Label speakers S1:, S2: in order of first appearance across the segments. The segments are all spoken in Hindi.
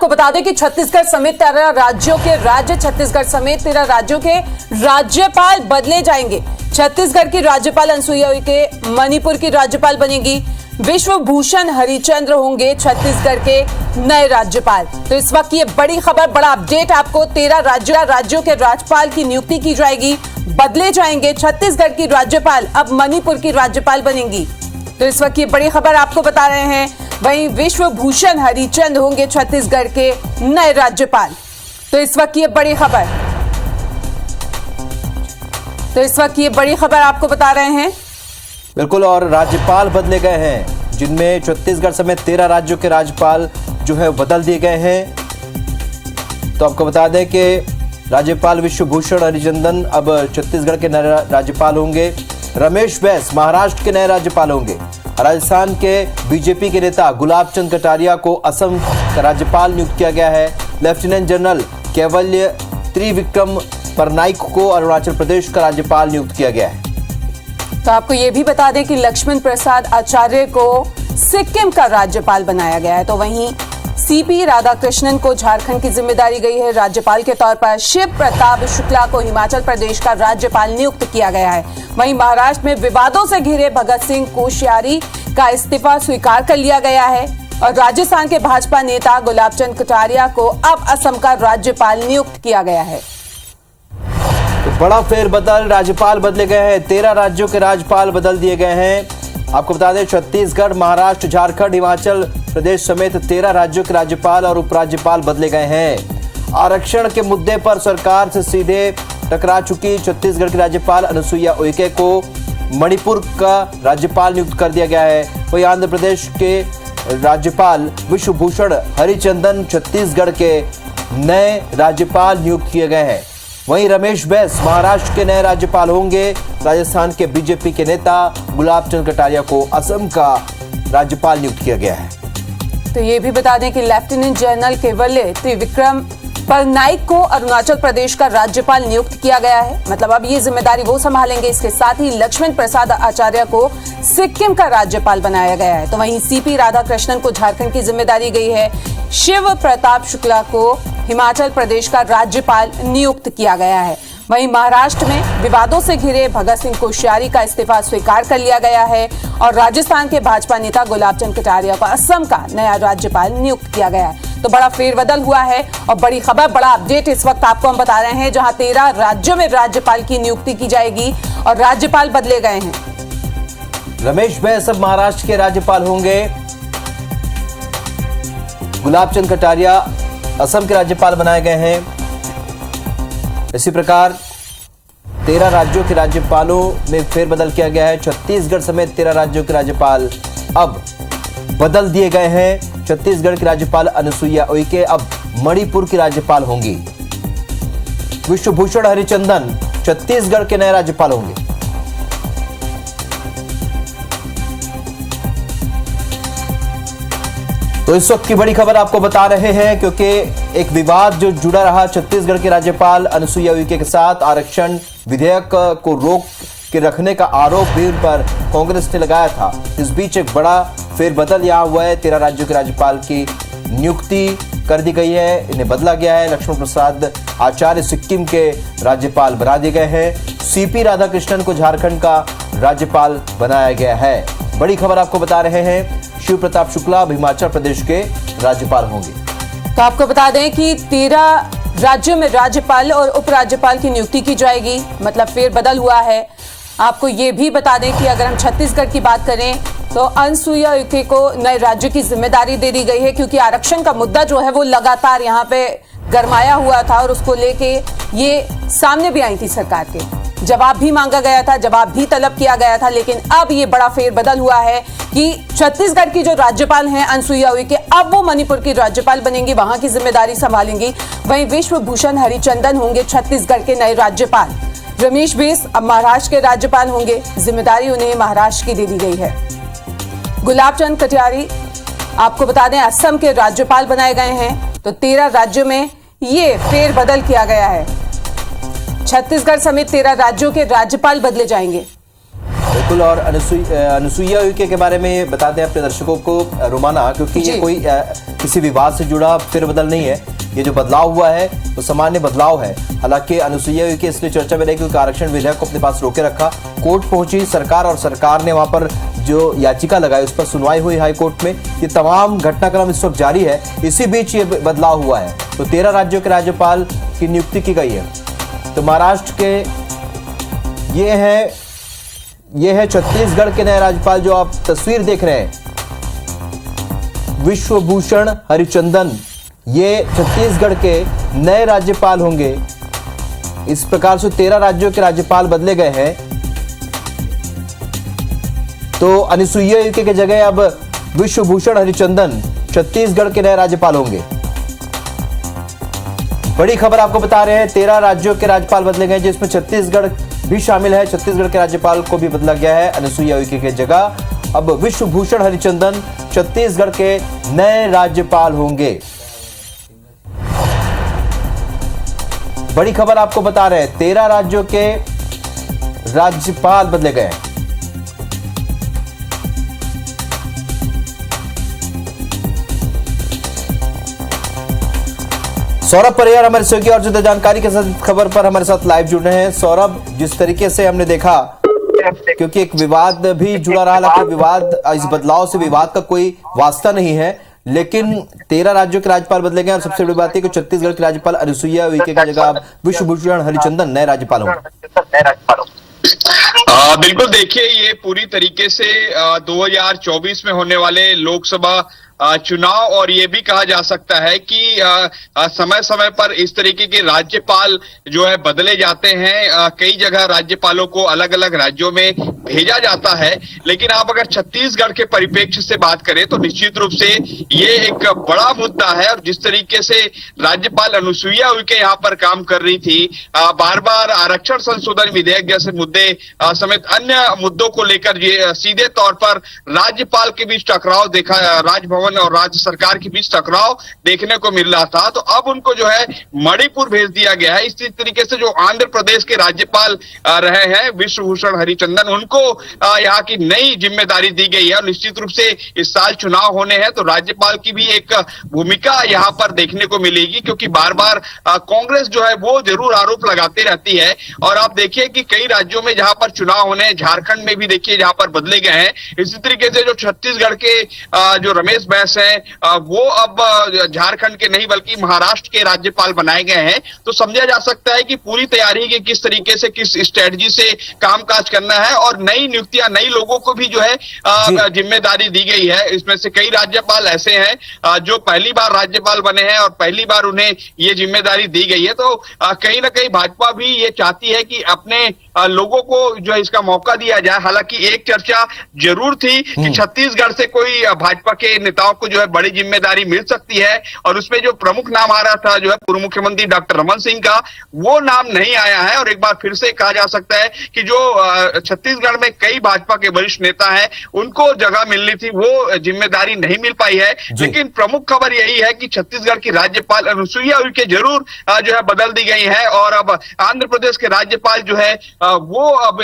S1: आपको बता दें कि छत्तीसगढ़ समेत 13 राज्यों के छत्तीसगढ़ समेत 13 राज्यों के राज्यपाल बदले जाएंगे। छत्तीसगढ़ की राज्यपाल अनसुईया उइके मणिपुर की राज्यपाल बनेगी। विश्व भूषण हरिचंद्र होंगे छत्तीसगढ़ के नए राज्यपाल। तो इस वक्त ये बड़ी खबर, बड़ा अपडेट आपको। 13 राज्यों के राज्यपाल की नियुक्ति की जाएगी, बदले जाएंगे। छत्तीसगढ़ की राज्यपाल अब मणिपुर की राज्यपाल बनेंगी। तो इस वक्त ये बड़ी खबर आपको बता रहे हैं। वहीं विश्व भूषण हरिचंद्र होंगे छत्तीसगढ़ के नए राज्यपाल। तो इस वक्त ये बड़ी खबर आपको बता रहे हैं।
S2: बिल्कुल, और राज्यपाल बदले गए हैं, जिनमें छत्तीसगढ़ समेत 13 राज्यों के राज्यपाल जो है बदल दिए गए हैं। तो आपको बता दें कि राज्यपाल विश्व भूषण हरिचंदन अब छत्तीसगढ़ के नए राज्यपाल होंगे। रमेश बैस महाराष्ट्र के नए राज्यपाल होंगे। राजस्थान के बीजेपी के नेता गुलाब चंद कटारिया को असम का राज्यपाल नियुक्त किया गया है। लेफ्टिनेंट जनरल कैवल्य त्रिविक्रम परनाइक को अरुणाचल प्रदेश का राज्यपाल नियुक्त किया गया है।
S1: तो आपको यह भी बता दें कि लक्ष्मण प्रसाद आचार्य को सिक्किम का राज्यपाल बनाया गया है। तो वहीं सीपी राधाकृष्णन को झारखंड की जिम्मेदारी गई है राज्यपाल के तौर पर। शिव प्रताप शुक्ला को हिमाचल प्रदेश का राज्यपाल नियुक्त किया गया है। वहीं महाराष्ट्र में विवादों से घिरे भगत सिंह कोश्यारी का इस्तीफा स्वीकार कर लिया गया है। और राजस्थान के भाजपा नेता गुलाब चंद कटारिया को अब असम का राज्यपाल नियुक्त किया गया है।
S2: तो बड़ा फेरबदल, राज्यपाल बदले गए हैं। 13 राज्यों के राज्यपाल बदल दिए गए हैं। आपको बता दें, छत्तीसगढ़, महाराष्ट्र, झारखंड, हिमाचल प्रदेश समेत 13 राज्यों के राज्यपाल और उपराज्यपाल बदले गए हैं। आरक्षण के मुद्दे पर सरकार से सीधे टकरा चुकी छत्तीसगढ़ की राज्यपाल अनसुईया उइके को मणिपुर का राज्यपाल नियुक्त कर दिया गया है। वहीं आंध्र प्रदेश के राज्यपाल विश्व भूषण हरिचंदन छत्तीसगढ़ के नए राज्यपाल नियुक्त किए गए हैं। वहीं रमेश बैस महाराष्ट्र के नए राज्यपाल होंगे। राजस्थान के बीजेपी के नेता गुलाब चंद कटारिया को असम का राज्यपाल नियुक्त किया गया है।
S1: तो ये भी बता दें कि लेफ्टिनेंट जनरल कैवल्य त्रिविक्रम परनाइक को अरुणाचल प्रदेश का राज्यपाल नियुक्त किया गया है। मतलब अब ये जिम्मेदारी वो संभालेंगे। इसके साथ ही लक्ष्मण प्रसाद आचार्य को सिक्किम का राज्यपाल बनाया गया है। तो वहीं सीपी राधाकृष्णन को झारखंड की जिम्मेदारी गई है। शिव प्रताप शुक्ला को हिमाचल प्रदेश का राज्यपाल नियुक्त किया गया है। वहीं महाराष्ट्र में विवादों से घिरे भगत सिंह कोश्यारी का इस्तीफा स्वीकार कर लिया गया है। और राजस्थान के भाजपा नेता गुलाब चंद कटारिया को असम का नया राज्यपाल नियुक्त किया गया है। तो बड़ा फेरबदल हुआ है और बड़ी खबर, बड़ा अपडेट इस वक्त आपको हम बता रहे हैं, जहां 13 राज्यों में राज्यपाल की नियुक्ति की जाएगी और राज्यपाल बदले गए हैं।
S2: रमेश बैस अब महाराष्ट्र के राज्यपाल होंगे। गुलाब चंद कटारिया असम के राज्यपाल बनाए गए हैं। इसी प्रकार 13 राज्यों के राज्यपालों में फेरबदल किया गया है। छत्तीसगढ़ समेत 13 राज्यों के राज्यपाल अब बदल दिए गए हैं। छत्तीसगढ़ की राज्यपाल अनसुईया उइके अब मणिपुर की राज्यपाल होंगी। विश्व भूषण हरिचंदन छत्तीसगढ़ के नए राज्यपाल होंगे। तो इस वक्त की बड़ी खबर आपको बता रहे हैं, क्योंकि एक विवाद जो जुड़ा रहा छत्तीसगढ़ के राज्यपाल अनसुईया उइके के साथ। आरक्षण विधेयक को रोक के रखने का आरोप भी उन पर कांग्रेस ने लगाया था। इस बीच एक बड़ा फेरबदल यहां हुआ है। 13 राज्यों के राज्यपाल की नियुक्ति कर दी गई है, इन्हें बदला गया है। लक्ष्मण प्रसाद आचार्य सिक्किम के राज्यपाल बना दिए गए हैं। सीपी राधाकृष्णन को झारखंड का राज्यपाल बनाया गया है। बड़ी खबर आपको बता रहे हैं, शिव प्रताप शुक्ला अब हिमाचल प्रदेश के राज्यपाल होंगे।
S1: तो आपको बता दें कि 13 राज्यों में राज्यपाल और उपराज्यपाल की नियुक्ति की जाएगी। मतलब फेरबदल हुआ है। आपको ये भी बता दें कि अगर हम छत्तीसगढ़ की बात करें तो अनसुईया उइके को नए राज्य की जिम्मेदारी दे दी गई है, क्योंकि आरक्षण का मुद्दा जो है वो लगातार यहाँ पे गरमाया हुआ था और उसको लेके ये सामने भी आई थी सरकार के। जवाब भी मांगा गया था, जवाब भी तलब किया गया था। लेकिन अब ये बड़ा फेरबदल हुआ है कि छत्तीसगढ़ की जो राज्यपाल हैं अनसुईया उइके, अब वो मणिपुर की राज्यपाल बनेंगी, वहां की जिम्मेदारी संभालेंगी। वहीं विश्व भूषण हरिचंदन होंगे छत्तीसगढ़ के नए राज्यपाल। रमेश बैस अब महाराष्ट्र के राज्यपाल होंगे, जिम्मेदारी उन्हें महाराष्ट्र की दे दी गई है। गुलाब चंद कटारिया आपको बता दें असम के राज्यपाल बनाए गए हैं। तो 13 राज्यों में ये फेरबदल किया गया है। छत्तीसगढ़ समेत 13 राज्यों के राज्यपाल बदले जाएंगे।
S2: बिल्कुल। और अनुसुईया उइके के बारे में बताते हैं अपने दर्शकों को, रोमाना, क्योंकि ये कोई किसी विवाद से जुड़ा फेरबदल नहीं है। ये जो बदलाव हुआ है वो सामान्य बदलाव है। हालांकि अनुसुईया उइके इसलिए चर्चा में रही क्योंकि आरक्षण विधेयक को अपने पास रोके रखा। कोर्ट पहुंची सरकार और सरकार ने वहां पर जो याचिका लगाई उस पर सुनवाई हुई हाई कोर्ट में। ये तमाम घटनाक्रम इस वक्त जारी है। इसी बीच ये बदलाव हुआ है। तो 13 राज्यों के राज्यपाल की नियुक्ति की गई है। तो महाराष्ट्र के ये है छत्तीसगढ़ के नए राज्यपाल। जो आप तस्वीर देख रहे हैं, विश्वभूषण हरिचंदन, ये छत्तीसगढ़ के नए राज्यपाल होंगे। इस प्रकार से 13 राज्यों के राज्यपाल बदले गए हैं। तो अनुसुईया उइके की जगह अब विश्वभूषण हरिचंदन छत्तीसगढ़ के नए राज्यपाल होंगे। बड़ी खबर आपको बता रहे हैं, 13 राज्यों के राज्यपाल बदले गए जिसमें छत्तीसगढ़ भी शामिल है। छत्तीसगढ़ के राज्यपाल को भी बदला गया है। अनुसुईया उइके की जगह अब विश्वभूषण हरिचंदन छत्तीसगढ़ के नए राज्यपाल होंगे। बड़ी खबर आपको बता रहे हैं, 13 राज्यों के राज्यपाल बदले गए। सौरभ परियार हमारे सहयोगी और ज्यादा जानकारी के साथ खबर पर हमारे साथ लाइव जुड़ रहे हैं। सौरभ, जिस तरीके से हमने देखा, क्योंकि एक विवाद भी जुड़ा रहा, हालांकि विवाद, इस बदलाव से विवाद का कोई वास्ता नहीं है, लेकिन 13 राज्यों के राज्यपाल बदले गए और सबसे बड़ी बात है कि छत्तीसगढ़ के राज्यपाल अनुसुईया उइके की जगह विश्वभूषण हरिचंदन नए राज्यपाल होंगे।
S3: बिल्कुल, देखिए, ये पूरी तरीके से 2024 में होने वाले लोकसभा चुनाव, और ये भी कहा जा सकता है कि समय समय पर इस तरीके के राज्यपाल जो है बदले जाते हैं। कई जगह राज्यपालों को अलग अलग राज्यों में भेजा जाता है। लेकिन आप अगर छत्तीसगढ़ के परिप्रेक्ष्य से बात करें तो निश्चित रूप से ये एक बड़ा मुद्दा है। और जिस तरीके से राज्यपाल अनुसुईया उइके यहाँ पर काम कर रही थी, बार बार आरक्षण संशोधन विधेयक जैसे मुद्दे समेत अन्य मुद्दों को लेकर ये सीधे तौर पर राज्यपाल के बीच टकराव देखा, राजभवन और राज्य सरकार के बीच टकराव देखने को मिल रहा था। तो अब उनको जो है मणिपुर भेज दिया गया है। इसी तरीके से जो आंध्र प्रदेश के राज्यपाल रहे हैं विश्वभूषण हरिचंदन, उनको यहाँ की नई जिम्मेदारी दी गई है। और निश्चित रूप से इस साल चुनाव होने हैं तो राज्यपाल की भी एक भूमिका यहाँ पर देखने को मिलेगी, क्योंकि बार बार कांग्रेस जो है वो जरूर आरोप लगाती रहती है। और आप देखिए कि कई राज्यों में जहां पर चुनाव होने हैं, झारखंड में भी देखिए जहां पर बदले गए हैं। इसी तरीके से जो छत्तीसगढ़ के जो रमेश बैस हैं, वो अब झारखंड के नहीं बल्कि महाराष्ट्र के राज्यपाल बनाए गए हैं। तो समझा जा सकता है कि पूरी तैयारी के किस तरीके से, किस स्ट्रेटजी से कामकाज करना है। और नई नियुक्तियां, नई लोगों को भी जो है जिम्मेदारी दी गई है। इसमें से कई राज्यपाल ऐसे हैं जो पहली बार राज्यपाल बने हैं और पहली बार उन्हें ये जिम्मेदारी दी गई है। तो कहीं ना कहीं भाजपा भी ये चाहती है कि अपने लोगों को जो है इसका मौका दिया जाए। हालांकि एक चर्चा जरूर थी कि छत्तीसगढ़ से कोई भाजपा के नेताओं को जो है बड़ी जिम्मेदारी मिल सकती है। और उसमें जो प्रमुख नाम आ रहा था जो है पूर्व मुख्यमंत्री डॉक्टर रमन सिंह का, वो नाम नहीं आया है। और एक बार फिर से कहा जा सकता है कि जो छत्तीसगढ़ में कई भाजपा के वरिष्ठ नेता हैं, उनको जगह मिलनी थी, वो जिम्मेदारी नहीं मिल पाई है। लेकिन प्रमुख खबर यही है कि छत्तीसगढ़ की राज्यपाल अनुसुईया उइके जरूर जो है बदल दी गई है। और अब आंध्र प्रदेश के राज्यपाल जो है वो अब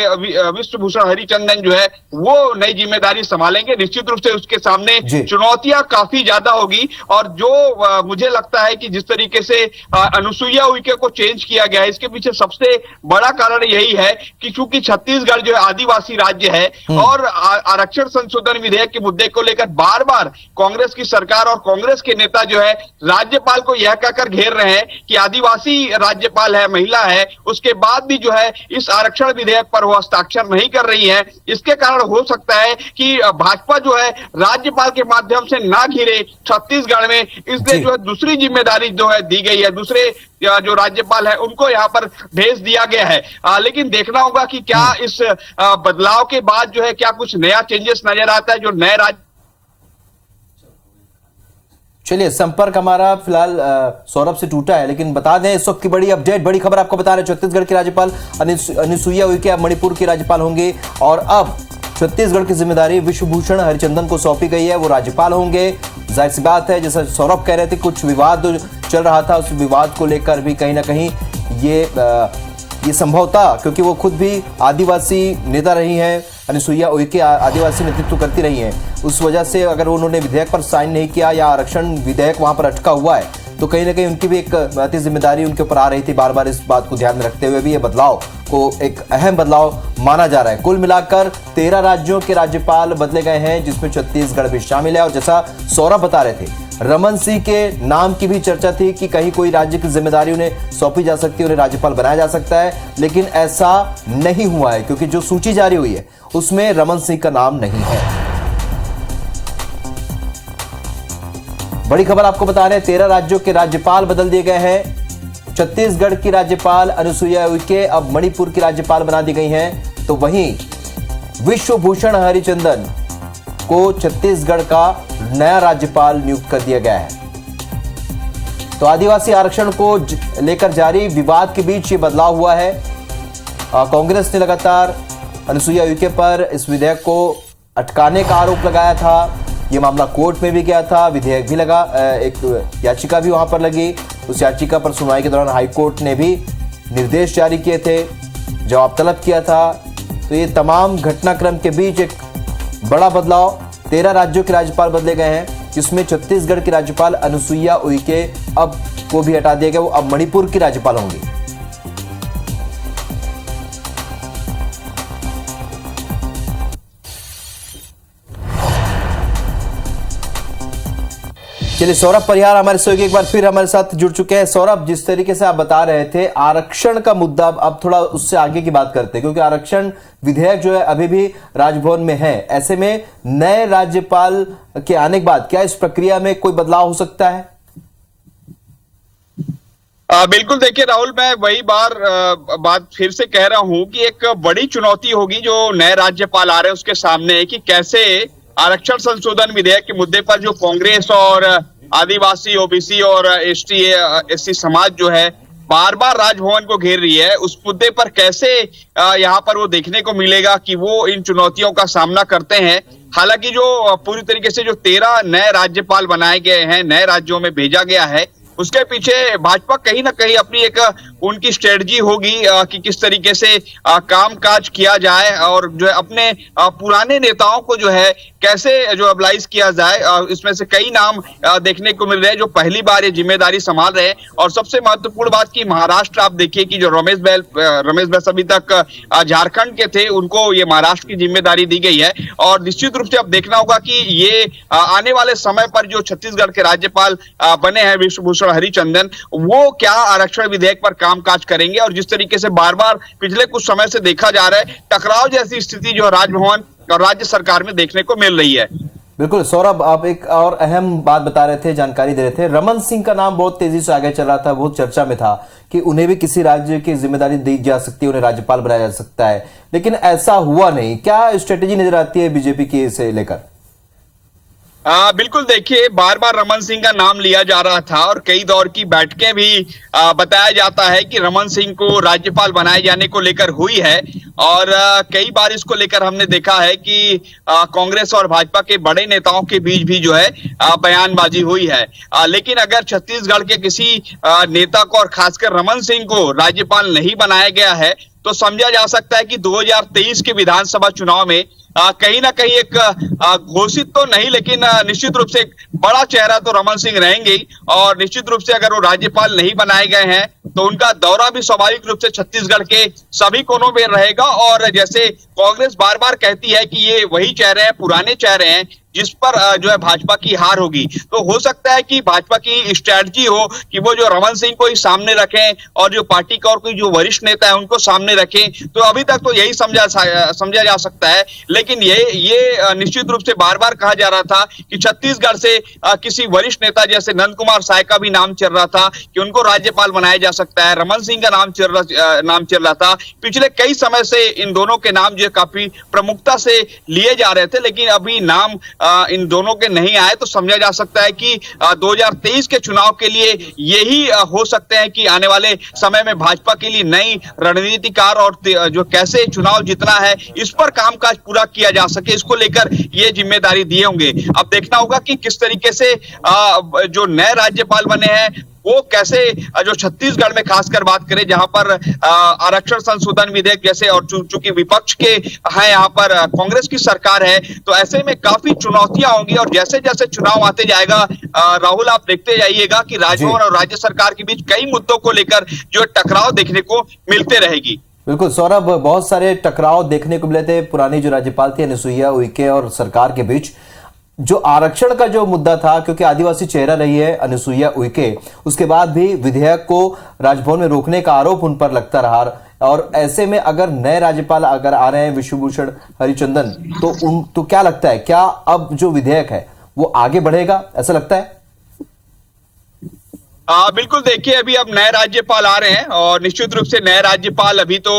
S3: विश्वभूषण हरिचंदन जो है वो नई जिम्मेदारी संभालेंगे। निश्चित रूप से उसके सामने चुनौतियां काफी ज्यादा होगी। और जो मुझे लगता है कि जिस तरीके से अनुसुईया उइके को चेंज किया गया है, इसके पीछे सबसे बड़ा कारण यही है कि चूंकि छत्तीसगढ़ जो है आदिवासी राज्य है और आरक्षण संशोधन विधेयक के मुद्दे को लेकर बार बार कांग्रेस की सरकार और कांग्रेस के नेता जो है राज्यपाल को यह कहकर घेर रहे हैं कि आदिवासी राज्यपाल है, महिला है, उसके बाद भी जो है इस आरक्षण विधेयक पर वो हस्ताक्षर नहीं कर रही है। इसके कारण हो सकता है कि भाजपा जो है राज्यपाल के माध्यम से ना घिरे छत्तीसगढ़ में, इसलिए जो है दूसरी जिम्मेदारी जो है दी गई है, दूसरे जो राज्यपाल है उनको यहाँ पर भेज दिया गया है। लेकिन देखना होगा कि क्या इस बदलाव के बाद जो है क्या कुछ नया चेंजेस नजर आता है जो नए राज्य।
S2: चलिए, संपर्क हमारा फिलहाल सौरभ से टूटा है, लेकिन बता दें इस वक्त की बड़ी अपडेट, बड़ी खबर आपको बता रहे हैं। छत्तीसगढ़ के राज्यपाल अनुसुईया उइके अब मणिपुर के राज्यपाल होंगे और अब छत्तीसगढ़ की जिम्मेदारी विश्वभूषण हरिचंदन को सौंपी गई है। वो राज्यपाल होंगे। जाहिर सी बात है, जैसा सौरभ कह रहे थे, कुछ विवाद चल रहा था, उस विवाद को लेकर भी कहीं ना कहीं ये संभव था क्योंकि वो खुद भी आदिवासी नेता रही हैं, अनुसुईया उइके आदिवासी नेतृत्व करती रही हैं। उस वजह से अगर उन्होंने विधेयक पर साइन नहीं किया या आरक्षण विधेयक वहां पर अटका हुआ है तो कहीं ना कहीं उनकी भी एक महती जिम्मेदारी उनके ऊपर आ रही थी। बार बार इस बात को ध्यान में रखते हुए भी ये बदलाव को एक अहम बदलाव माना जा रहा है। कुल मिलाकर 13 राज्यों के राज्यपाल बदले गए हैं, जिसमें छत्तीसगढ़ भी शामिल है। और जैसा सौरभ बता रहे थे, रमन सिंह के नाम की भी चर्चा थी कि कहीं कोई राज्य की जिम्मेदारी उन्हें सौंपी जा सकती है, उन्हें राज्यपाल बनाया जा सकता है, लेकिन ऐसा नहीं हुआ है क्योंकि जो सूची जारी हुई है उसमें रमन सिंह का नाम नहीं है। बड़ी खबर आपको बता रहे हैं, 13 राज्यों के राज्यपाल बदल दिए गए हैं। छत्तीसगढ़ की राज्यपाल अनुसुईया उइके अब मणिपुर की राज्यपाल बना दी गई हैं। तो वहीं विश्वभूषण हरिचंदन को छत्तीसगढ़ का नया राज्यपाल नियुक्त कर दिया गया है। तो आदिवासी आरक्षण को लेकर जारी विवाद के बीच ये बदलाव हुआ है। कांग्रेस ने लगातार अनुसुईया उइके पर इस विधेयक को अटकाने का आरोप लगाया था। ये मामला कोर्ट में भी गया था, विधेयक भी लगा, एक याचिका भी वहां पर लगी। उस याचिका पर सुनवाई के दौरान हाईकोर्ट ने भी निर्देश जारी किए थे, जवाब तलब किया था। तो ये तमाम घटनाक्रम के बीच एक बड़ा बदलाव, 13 राज्यों के राज्यपाल बदले गए हैं, जिसमें छत्तीसगढ़ की राज्यपाल अनुसुईया उइके अब को भी हटा दिया गया, वो अब मणिपुर की राज्यपाल होंगी। चलिए, सौरभ परिहार हमारे सहयोगी एक बार फिर हमारे साथ जुड़ चुके हैं। सौरभ, जिस तरीके से आप बता रहे थे आरक्षण का मुद्दा, अब थोड़ा उससे आगे की बात करते हैं क्योंकि आरक्षण विधेयक जो है अभी भी राजभवन में है। ऐसे में नए राज्यपाल के आने के बाद क्या इस प्रक्रिया में कोई बदलाव हो सकता है?
S3: बिल्कुल, देखिए राहुल, मैं वही बात फिर से कह रहा हूं कि एक बड़ी चुनौती होगी जो नए राज्यपाल आ रहे हैं उसके सामने, कि कैसे आरक्षण संशोधन विधेयक के मुद्दे पर जो कांग्रेस और आदिवासी, ओबीसी और एसटी एससी समाज जो है बार बार राजभवन को घेर रही है, उस मुद्दे पर कैसे यहाँ पर वो देखने को मिलेगा कि वो इन चुनौतियों का सामना करते हैं। हालांकि जो पूरी तरीके से जो 13 नए राज्यपाल बनाए गए हैं, नए राज्यों में भेजा गया है, उसके पीछे भाजपा कहीं ना कहीं अपनी एक उनकी स्ट्रेटजी होगी कि किस तरीके से कामकाज किया जाए और जो है अपने पुराने नेताओं को जो है कैसे जो एबलाइज किया जाए। इसमें से कई नाम देखने को मिल रहे हैं जो पहली बार ये जिम्मेदारी संभाल रहे हैं। और सबसे महत्वपूर्ण बात की महाराष्ट्र आप देखिए कि जो रमेश बैस अभी तक झारखंड के थे, उनको ये महाराष्ट्र की जिम्मेदारी दी गई है। और निश्चित रूप से अब देखना होगा कि ये आने वाले समय पर जो छत्तीसगढ़ के राज्यपाल बने हैं विश्वभूषण हरिचंदन, वो क्या आरक्षण विधेयक पर कामकाज करेंगे। और जिस तरीके से बार बार पिछले कुछ समय से देखा जा रहा है, टकराव जैसी स्थिति जो राजभवन और राज्य सरकार में देखने को मिल रही है।
S2: बिल्कुल सौरभ, आप एक और अहम बात बता रहे थे, जानकारी दे रहे थे। रमन सिंह का नाम बहुत तेजी से आगे चल रहा था, बहुत चर्चा में था कि उन्हें भी किसी राज्य की जिम्मेदारी दी जा सकती है, उन्हें राज्यपाल बनाया जा सकता है, लेकिन ऐसा हुआ नहीं। क्या स्ट्रेटेजी नजर आती है बीजेपी की इसे लेकर?
S3: बिल्कुल, देखिए बार बार रमन सिंह का नाम लिया जा रहा था और कई दौर की बैठकें भी बताया जाता है कि रमन सिंह को राज्यपाल बनाए जाने को लेकर हुई है। और कई बार इसको लेकर हमने देखा है कि कांग्रेस और भाजपा के बड़े नेताओं के बीच भी जो है बयानबाजी हुई है। लेकिन अगर छत्तीसगढ़ के किसी नेता को और खासकर रमन सिंह को राज्यपाल नहीं बनाया गया है तो समझा जा सकता है कि 2023 के विधानसभा चुनाव में कहीं ना कहीं एक घोषित तो नहीं लेकिन निश्चित रूप से एक बड़ा चेहरा तो रमन सिंह रहेंगे ही। और निश्चित रूप से अगर वो राज्यपाल नहीं बनाए गए हैं तो उनका दौरा भी स्वाभाविक रूप से छत्तीसगढ़ के सभी कोनों में रहेगा। और जैसे कांग्रेस बार बार कहती है कि ये वही चेहरे हैं, पुराने चेहरे हैं जिस पर जो है भाजपा की हार होगी, तो हो सकता है कि भाजपा की स्ट्रैटेजी हो कि वो जो रमन सिंह को ही सामने रखें और जो पार्टी का और कोई जो वरिष्ठ नेता है उनको सामने रखें। तो अभी तक तो यही समझा जा सकता है। लेकिन ये निश्चित रूप से बार बार कहा जा रहा था कि छत्तीसगढ़ से किसी वरिष्ठ नेता जैसे नंद कुमार साय का भी नाम चल रहा था कि उनको राज्यपाल बनाया जा सकता है। रमन सिंह का नाम चल रहा था। पिछले कई समय से इन दोनों के नाम जो काफी प्रमुखता से लिए जा रहे थे, लेकिन अभी नाम इन दोनों के नहीं आए। तो समझा जा सकता है कि 2023 के चुनाव के लिए यही हो सकते हैं कि आने वाले समय में भाजपा के लिए नई रणनीतिकार और जो कैसे चुनाव जीतना है इस पर कामकाज पूरा किया जा सके, इसको लेकर ये जिम्मेदारी दिए होंगे। अब देखना होगा कि किस तरीके से जो नए राज्यपाल बने हैं वो कैसे जो छत्तीसगढ़ में खासकर बात करें जहां पर आरक्षण संशोधन विधेयक जैसे, और चूंकि विपक्ष के है यहाँ पर कांग्रेस की सरकार है, तो ऐसे में काफी चुनौतियां होंगी। और जैसे जैसे चुनाव आते जाएगा राहुल, आप देखते जाइएगा कि राजभवन और राज्य सरकार के बीच कई मुद्दों को लेकर जो टकराव देखने को मिलते रहेगी।
S2: बिल्कुल सौरभ, बहुत सारे टकराव देखने को मिले थे पुरानी जो राज्यपाल थी अनुसुईया उइके और सरकार के बीच। जो आरक्षण का जो मुद्दा था, क्योंकि आदिवासी चेहरा रही है अनुसुईया उइके, उसके बाद भी विधेयक को राजभवन में रोकने का आरोप उन पर लगता रहा। और ऐसे में अगर नए राज्यपाल अगर आ रहे हैं विश्वभूषण हरिचंदन, तो क्या लगता है, क्या अब जो विधेयक है वो आगे बढ़ेगा, ऐसा लगता है?
S3: बिल्कुल, देखिए अभी अब नए राज्यपाल आ रहे हैं और निश्चित रूप से नए राज्यपाल, अभी तो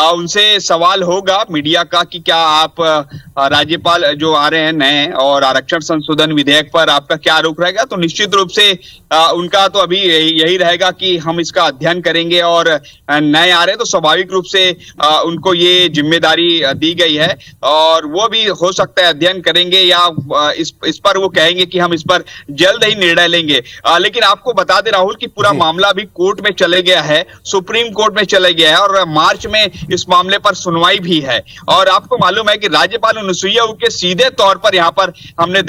S3: उनसे सवाल होगा मीडिया का कि क्या आप राज्यपाल जो आ रहे हैं नए और आरक्षण संशोधन विधेयक पर आपका क्या आरोप रहेगा। तो निश्चित रूप से उनका तो अभी यही रहेगा कि हम इसका अध्ययन करेंगे, और नए आ रहे हैं तो स्वाभाविक रूप से उनको ये जिम्मेदारी दी गई है और वो भी हो सकता है अध्ययन करेंगे या इस पर वो कहेंगे कि हम इस पर जल्द ही निर्णय लेंगे। लेकिन आपको बता दे राहुल कि पूरा मामला अभी कोर्ट में चले गया है, सुप्रीम कोर्ट में चले गया है और मार्च में इस मामले पर सुनवाई भी है। और आपको मालूम है कि राज्यपाल अनुसुईया उइके सीधे तौर पर यहाँ पर हमने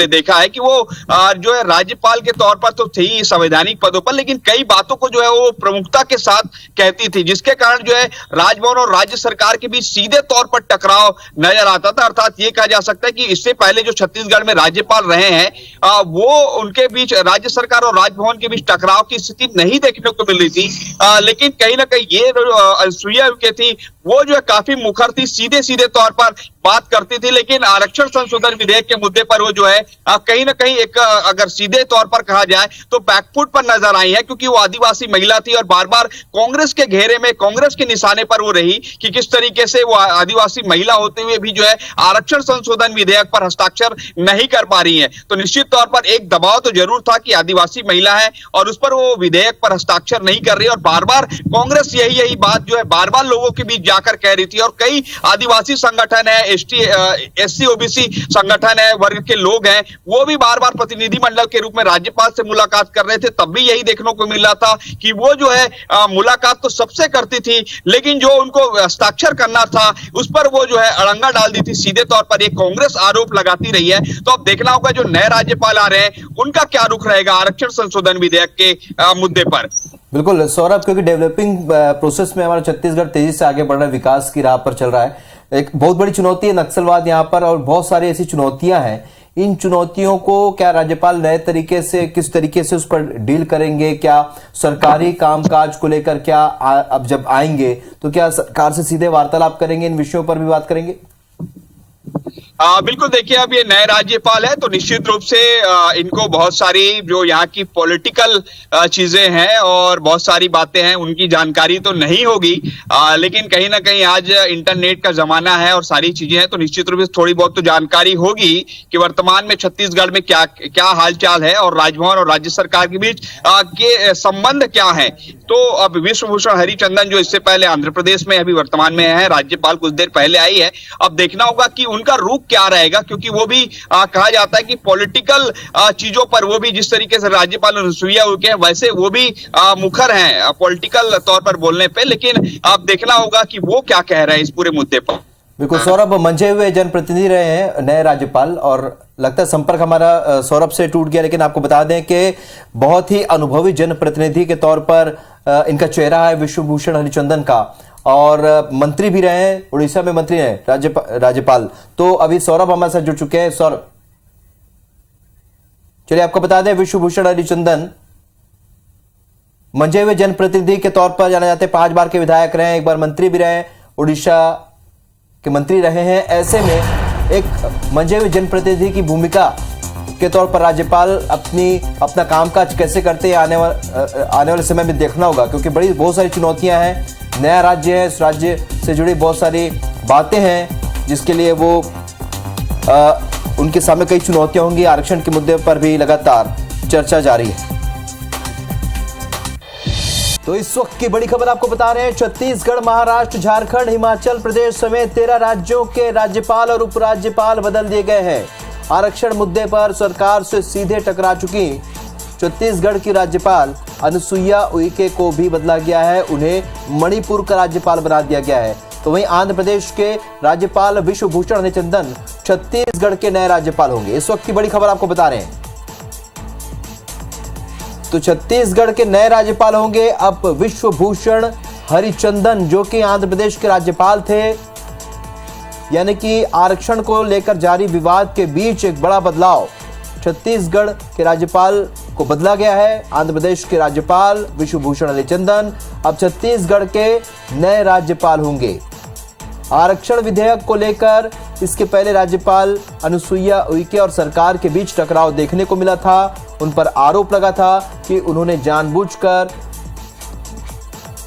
S3: देखा है कि वो जो है राज्यपाल के तौर पर तो थी संवैधानिक पदों पर, लेकिन कई बातों को जो है वो प्रमुखता के साथ कहती थी, जिसके कारण जो है राजभवन और राज्य सरकार के बीच सीधे तौर पर टकराव नजर आता था। अर्थात ये कहा जा सकता है कि इससे पहले जो छत्तीसगढ़ में राज्यपाल रहे हैं वो उनके बीच राज्य सरकार और राजभवन के बीच टकराव की स्थिति नहीं देखने को मिल रही थी। लेकिन कहीं ना कहीं ये अनुसुईया उइके थी वो जो है काफी मुखर थी, सीधे सीधे तौर पर बात करती थी। लेकिन आरक्षण संशोधन विधेयक के मुद्दे पर वो जो है कहीं ना कहीं एक अगर सीधे तौर पर कहा जाए तो बैकफुट पर नजर आई है, क्योंकि वो आदिवासी महिला थी और बार बार कांग्रेस के घेरे में, कांग्रेस के निशाने पर वो रही कि किस तरीके से वो आदिवासी महिला होते हुए भी जो है आरक्षण संशोधन विधेयक पर हस्ताक्षर नहीं कर पा रही है। तो निश्चित तौर पर एक दबाव तो जरूर था कि आदिवासी महिला है और उस पर वो विधेयक पर हस्ताक्षर नहीं कर रही, और बार बार कांग्रेस यही बात जो है बार बार लोगों के बीच जाकर कह रही थी। और कई आदिवासी संगठन है, एससी ओबीसी संगठन है, वर्ग के लोग हैं, वो भी बार बार प्रतिनिधिमंडल के रूप में राज्यपाल से मुलाकात कर रहे थे। तब भी यही देखने को मिल रहा था कि वो जो है मुलाकात तो सबसे करती थी, लेकिन जो उनको हस्ताक्षर करना था उस पर वो जो है अड़ंगा डाल दी थी। सीधे तौर पर एक कांग्रेस आरोप लगाती रही है। तो अब देखना होगा जो नए राज्यपाल आ रहे हैं उनका क्या रुख रहेगा आरक्षण संशोधन विधेयक के मुद्दे पर।
S2: बिल्कुल सौरभ, क्योंकि डेवलपिंग प्रोसेस में हमारा छत्तीसगढ़ तेजी से आगे बढ़ रहा है, विकास की राह पर चल रहा है। एक बहुत बड़ी चुनौती है नक्सलवाद यहाँ पर, और बहुत सारी ऐसी चुनौतियां हैं। इन चुनौतियों को क्या राज्यपाल नए तरीके से, किस तरीके से उस पर डील करेंगे? क्या सरकारी कामकाज को लेकर क्या अब जब आएंगे तो क्या सरकार से सीधे वार्तालाप करेंगे, इन विषयों पर भी बात करेंगे?
S3: बिल्कुल, देखिए अब ये नए राज्यपाल है तो निश्चित रूप से इनको बहुत सारी जो यहाँ की पॉलिटिकल चीजें हैं और बहुत सारी बातें हैं उनकी जानकारी तो नहीं होगी। लेकिन कहीं ना कहीं आज इंटरनेट का जमाना है और सारी चीजें हैं, तो निश्चित रूप से थोड़ी बहुत तो जानकारी होगी कि वर्तमान में छत्तीसगढ़ में क्या क्या हालचाल है और राजभवन और राज्य सरकार के बीच के संबंध क्या है। तो अब विश्वभूषण हरिचंदन जो इससे पहले आंध्र प्रदेश में अभी वर्तमान में है राज्यपाल, कुछ देर पहले आई है। अब देखना होगा कि उनका रुख क्या रहेगा, क्योंकि वो भी कहा जाता है कि पॉलिटिकल चीजों पर वो भी जिस तरीके से राज्यपाल अनुसुईया उइके हैं वैसे वो भी मुखर हैं पॉलिटिकल तौर पर बोलने पे। लेकिन अब देखना होगा कि वो क्या कह रहे हैं इस पूरे मुद्दे पर।
S2: बिल्कुल सौरभ, मंझे हुए जनप्रतिनिधि रहे हैं नए राज्यपाल, और लगता है संपर्क हमारा सौरभ से टूट गया। लेकिन आपको बता दें कि बहुत ही अनुभवी जनप्रतिनिधि के तौर पर इनका चेहरा है विश्वभूषण हरिचंदन का, और मंत्री भी रहे हैं, उड़ीसा में मंत्री हैं राज्यपाल। तो अभी सौरभ हमारे साथ जुड़ चुके हैं। सौरभ, चलिए आपको बता दें विश्वभूषण हरिचंदन मंझे हुए जनप्रतिनिधि के तौर पर जाने जाते, 5 बार के विधायक रहे हैं, 1 बार मंत्री भी रहे, उड़ीसा के मंत्री रहे हैं। ऐसे में एक मंझे हुए जनप्रतिनिधि की भूमिका के तौर पर राज्यपाल अपना कामकाज कैसे करते हैं आने वाले समय में देखना होगा, क्योंकि बहुत सारी चुनौतियां हैं। नया राज्य है, इस राज्य से जुड़ी बहुत सारी बातें हैं जिसके लिए वो उनके सामने कई चुनौतियां होंगी। आरक्षण के मुद्दे पर भी लगातार चर्चा जारी है। तो इस वक्त की बड़ी खबर आपको बता रहे हैं, छत्तीसगढ़, महाराष्ट्र, झारखंड, हिमाचल प्रदेश समेत 13 राज्यों के राज्यपाल और उपराज्यपाल बदल दिए गए हैं। आरक्षण मुद्दे पर सरकार से सीधे टकरा चुकी छत्तीसगढ़ की राज्यपाल अनुसुईया उइके को भी बदला गया है, उन्हें मणिपुर का राज्यपाल बना दिया गया है। तो वहीं आंध्र प्रदेश के राज्यपाल विश्वभूषण हरिचंदन छत्तीसगढ़ के नए राज्यपाल होंगे। इस वक्त की बड़ी खबर आपको बता रहे हैं। तो छत्तीसगढ़ के नए राज्यपाल होंगे अब विश्वभूषण हरिचंदन, जो कि आंध्र प्रदेश के राज्यपाल थे। यानी कि आरक्षण को लेकर जारी विवाद के बीच एक बड़ा बदलाव, छत्तीसगढ़ के राज्यपाल को बदला गया है। आंध्र प्रदेश के राज्यपाल विश्वभूषण हरिचंदन अब छत्तीसगढ़ के नए राज्यपाल होंगे। आरक्षण विधेयक को लेकर इसके पहले राज्यपाल अनुसुईया उइके और सरकार के बीच टकराव देखने को मिला था। उन पर आरोप लगा था कि उन्होंने जानबूझकर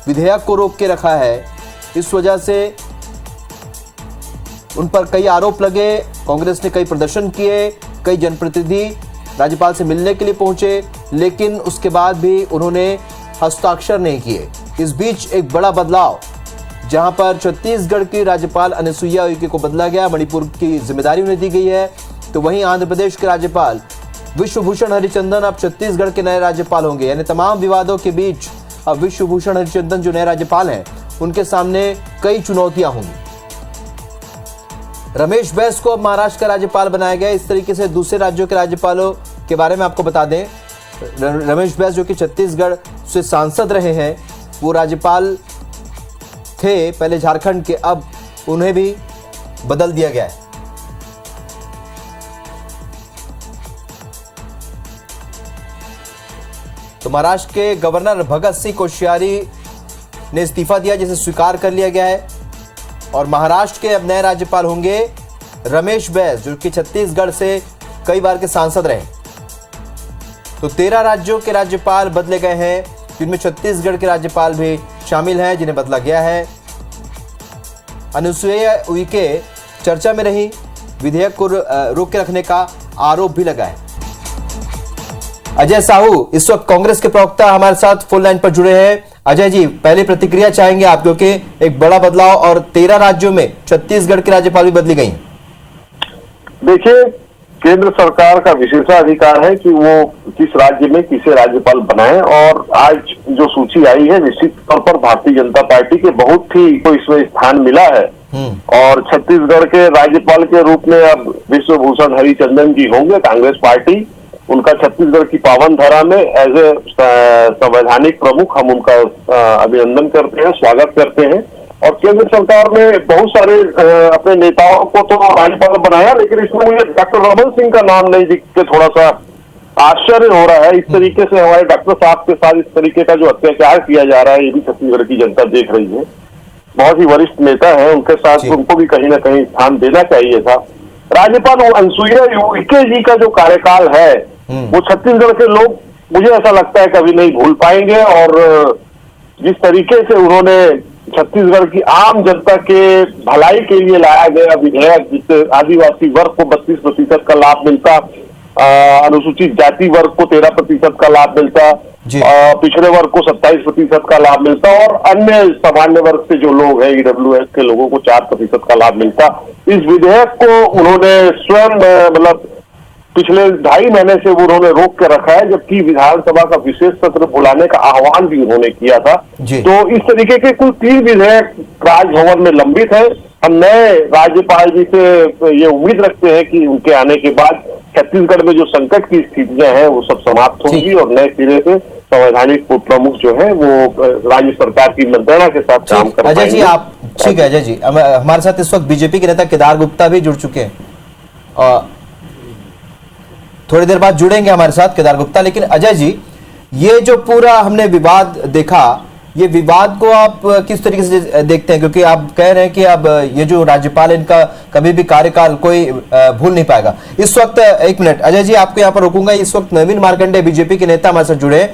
S2: विधेयक को रोक के रखा है। इस वजह से उन पर कई आरोप लगे। कांग्रेस ने कई प्रदर्शन किए, कई जनप्रतिनिधि राज्यपाल से मिलने के लिए पहुंचे, लेकिन उसके बाद भी उन्होंने हस्ताक्षर नहीं किए। इस बीच एक बड़ा बदलाव, जहां पर छत्तीसगढ़ की राज्यपाल अनुसुईया उइके को बदला गया, मणिपुर की जिम्मेदारी उन्हें दी गई है। तो वहीं आंध्र प्रदेश के राज्यपाल विश्वभूषण हरिचंदन अब छत्तीसगढ़ के नए राज्यपाल होंगे। यानी तमाम विवादों के बीच अब विश्वभूषण हरिचंदन जो नए राज्यपाल हैं, उनके सामने कई चुनौतियां होंगी। रमेश बैस को अब महाराष्ट्र का राज्यपाल बनाया गया। इस तरीके से दूसरे राज्यों के राज्यपालों के बारे में आपको बता दें, रमेश बैस जो कि छत्तीसगढ़ से सांसद रहे हैं, वो राज्यपाल थे पहले झारखंड के, अब उन्हें भी बदल दिया गया है। तो महाराष्ट्र के गवर्नर भगत सिंह कोश्यारी ने इस्तीफा दिया, जिसे स्वीकार कर लिया गया है। और महाराष्ट्र के अब नए राज्यपाल होंगे रमेश बैस, जो कि छत्तीसगढ़ से कई बार के सांसद रहे। तो 13 राज्यों के राज्यपाल बदले गए हैं, जिनमें छत्तीसगढ़ के राज्यपाल भी शामिल हैं, जिन्हें बदला गया है। अनुसुईया उइके चर्चा में रही, विधेयक को रोक के रखने का आरोप भी लगा है। अजय साहू इस वक्त कांग्रेस के प्रवक्ता हमारे साथ फोन लाइन पर जुड़े हैं। अजय जी, पहली प्रतिक्रिया चाहेंगे आप, क्योंकि एक बड़ा बदलाव और 13 राज्यों में छत्तीसगढ़ की राज्यपाल भी बदली गई।
S4: देखिए, केंद्र सरकार का विशेषाधिकार है कि वो किस राज्य में किसे राज्यपाल बनाए, और आज जो सूची आई है निश्चित तौर पर भारतीय जनता पार्टी के बहुत ही को इसमें स्थान मिला है। और छत्तीसगढ़ के राज्यपाल के रूप में अब विश्वभूषण हरिचंदन जी होंगे। कांग्रेस पार्टी उनका छत्तीसगढ़ की पावन धरा में एज ए संवैधानिक प्रमुख हम उनका अभिनंदन करते हैं, स्वागत करते हैं। और केंद्र सरकार ने बहुत सारे अपने नेताओं को तो राज्यपाल बनाया, लेकिन इसमें मुझे डॉक्टर रमन सिंह का नाम नहीं दिख के थोड़ा सा आश्चर्य हो रहा है। इस तरीके से हमारे डॉक्टर साहब के साथ इस तरीके का जो अत्याचार किया जा रहा है, ये भी छत्तीसगढ़ की जनता देख रही है। बहुत ही वरिष्ठ नेता है, उनके साथ उनको भी कहीं ना कहीं स्थान देना चाहिए था। राज्यपाल अनुसुईया उइके जी का जो कार्यकाल है, वो छत्तीसगढ़ के लोग, मुझे ऐसा लगता है, कभी नहीं भूल पाएंगे। और जिस तरीके से उन्होंने छत्तीसगढ़ की आम जनता के भलाई के लिए लाया गया विधेयक, जिससे आदिवासी वर्ग को 32% का लाभ मिलता, अनुसूचित जाति वर्ग को 13% का लाभ मिलता, पिछड़े वर्ग को 27% का लाभ मिलता, और अन्य सामान्य वर्ग से जो लोग हैं EWS के लोगों को 4% का लाभ मिलता। इस विधेयक को उन्होंने स्वयं मतलब पिछले 2.5 महीने से वो उन्होंने रोक के रखा है, जबकि विधानसभा का विशेष सत्र बुलाने का आह्वान भी उन्होंने किया था। तो इस तरीके के कुल 3 विधेयक राजभवन में लंबित है। हम नए राज्यपाल जी से ये उम्मीद रखते हैं कि उनके आने के बाद छत्तीसगढ़ में जो संकट की स्थितियां हैं वो सब समाप्त होंगी, और नए सिरे से संवैधानिक प्रमुख जो है वो राज्य सरकार की मंत्रणा के साथ काम कर पाएंगे।
S2: अजय जी आप ठीक है। अजय जी, हमारे साथ इस वक्त बीजेपी के नेता केदार गुप्ता भी जुड़ चुके हैं, थोड़ी देर बाद जुड़ेंगे हमारे साथ केदार गुप्ता। लेकिन अजय जी, ये जो पूरा हमने विवाद देखा, ये विवाद को आप किस तरीके से देखते हैं? क्योंकि आप कह रहे हैं कि अब ये जो राज्यपाल है, इनका कभी भी कार्यकाल कोई भूल नहीं पाएगा। इस वक्त एक मिनट अजय जी, आपको यहाँ पर रोकूंगा। इस वक्त नवीन मार्कंडे बीजेपी के नेता हमारे साथ जुड़े।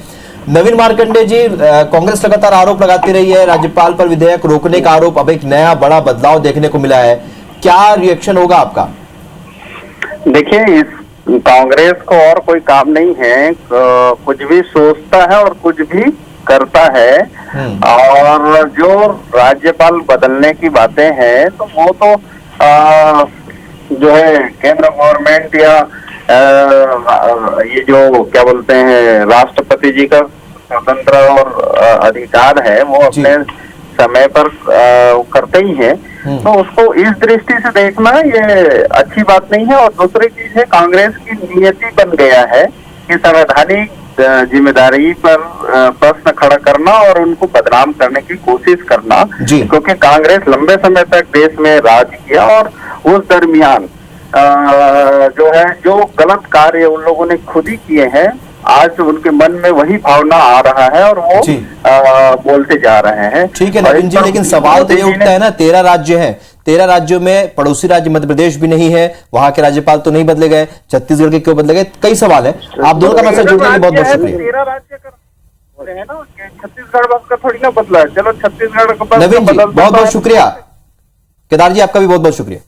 S2: नवीन मार्कंडे जी, कांग्रेस लगातार आरोप लगाती रही है, राज्यपाल पर विधेयक रोकने का आरोप, अब एक नया बड़ा बदलाव देखने को मिला है, क्या रिएक्शन होगा आपका?
S5: देखिए, इस कांग्रेस को और कोई काम नहीं है, कुछ भी सोचता है और कुछ भी करता है। और जो राज्यपाल बदलने की बातें हैं, तो वो तो जो है केंद्र गवर्नमेंट या ये जो क्या बोलते हैं राष्ट्रपति जी का स्वतंत्र और अधिकार है, वो अपने समय पर करते ही हैं, तो उसको इस दृष्टि से देखना ये अच्छी बात नहीं है। और दूसरी चीज है, कांग्रेस की नियति बन गया है कि संवैधानिक जिम्मेदारी पर प्रश्न खड़ा करना और उनको बदनाम करने की कोशिश करना, क्योंकि कांग्रेस लंबे समय तक देश में राज किया और उस दरमियान जो गलत कार्य उन लोगों ने खुद ही किए हैं, आज उनके मन में वही भावना आ रहा है और वो बोलते जा रहे हैं।
S2: ठीक है नवीन जी, लेकिन सवाल तो ये उठता है ना, 13 राज्य हैं, 13 राज्यों में पड़ोसी राज्य मध्य प्रदेश भी नहीं है, वहां के राज्यपाल तो नहीं बदले गए, छत्तीसगढ़ के क्यों बदले गए? कई सवाल है। आप दोनों का मैसेज जुड़ने के लिए बहुत बहुत शुक्रिया।
S5: 13 राज्य है ना, छत्तीसगढ़ का थोड़ी ना बदला है। चलो छत्तीसगढ़ का
S2: नवीन जी बहुत बहुत शुक्रिया। केदार जी आपका भी बहुत बहुत शुक्रिया।